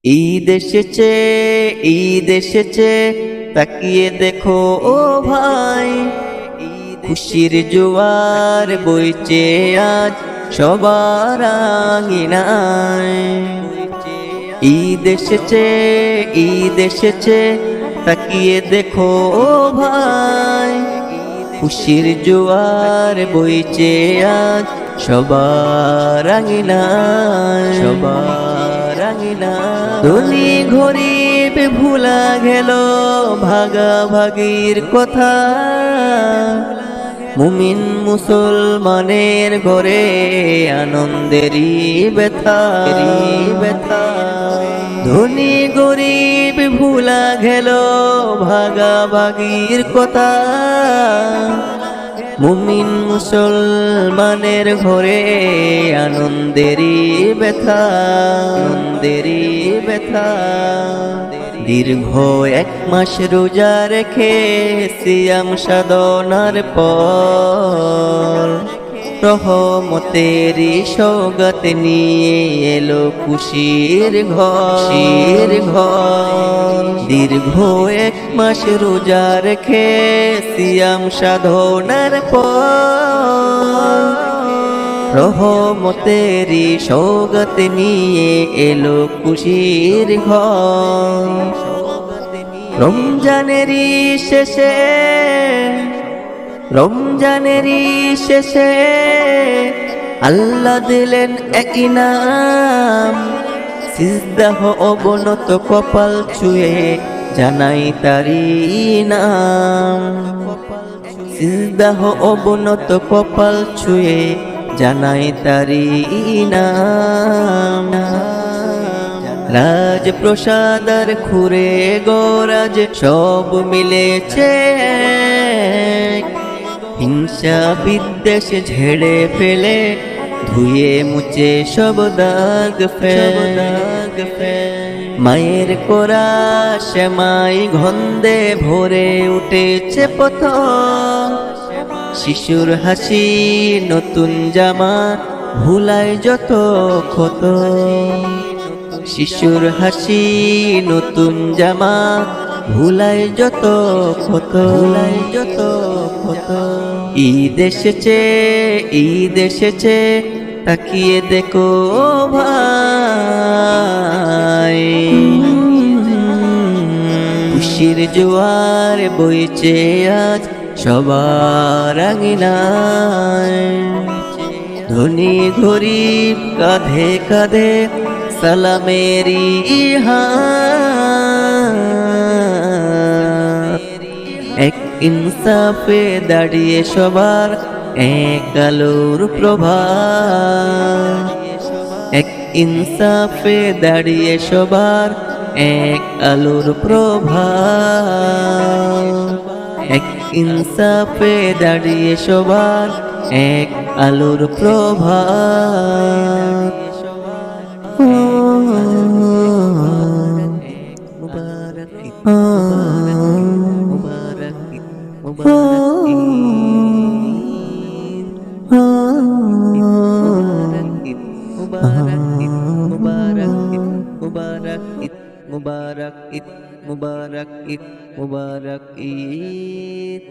ঈদ এসেছে, ঈদ এসেছে, তাকিয়ে দেখো ও ভাই, খুশির জোয়ার বইছে আজ সবার আঙিনায়। ঈদ এসেছে, ঈদ এসেছে, তাকিয়ে দেখো ও ভাই, খুশির জোয়ার বইছে আজ সবার আঙিনায়, সবার আঙিনায়। ধনী গরিব ভুলা গেল ভাগাভাগির কথা, মুমিন মুসলমানের ঘরে আনন্দেরই ব্যথা, ব্যথা। ধনী গরিব ভুলা গেল ভাগাভাগির কথা, মুমিন মুসলমানের ঘরে আনন্দেরই ব্যথা, আনন্দেরই ব্যথা। দীর্ঘ এক মাস রোজা রেখে সিয়াম সাধনার পর রহমতেরই সওগাত নিয়ে এলো খুশির ঘর, ঘর। দীর্ঘ এক মাস রোজা রেখে সিয়াম সাধনার পর রহমতেরই সওগাত নিয়ে এলো খুশির ঘর। রমজানেরই শেষে, রমজানেরই শেষে আল্লাহ দিলেন এক ইনাম, সিজদাহ অবনত কপাল ছুঁয়ে জানাই তারি নাম। সিজদাহ অবনত কপাল ছুঁয়ে জানাই তারি নাম। রাজপ্রসাদ আর খুরে গোরাজ সব মিলেছে, হিংসা বিদ্বেষ ঝেড়ে ফেলে ধুয়ে মুছে সব দাগ ফেলে। মায়ের কোরা শ্যামাই গন্ধে ভরে উঠেছে প্রথম, শিশুর হাসি নতুন জামা ভুলায় যত ক্ষত। শিশুর হাসি নতুন জামা ভুলায় যত ক্ষত, ভুলায় যত ক্ষত। ঈদ এসেছে, ঈদ এসেছে, তাকিয়ে দেখো ভাই, খুশির জোয়ার বইছে আজ সবার আঙিনায়। ধনী গরিব কাঁধে কাঁধে সালামেরি হাত, এক ইনসাফে দাঁড়িয়ে সবার এক আলোর প্রভাত। এক ইনসাফে দাঁড়িয়ে সবার এক আলোর প্রভাত। এক ইনসাফে দাঁড়িয়ে সবার এক আলোর প্রভাত। মুবারক ঈদ, মুবারক ঈদ, মুবারক ঈদ, মুবারক ঈদ, মুবারক ঈদ, মুবারক ঈদ, মুবারক ঈদ, মুবারক ঈদ, মুবারক ঈদ, মুবারক ঈদ।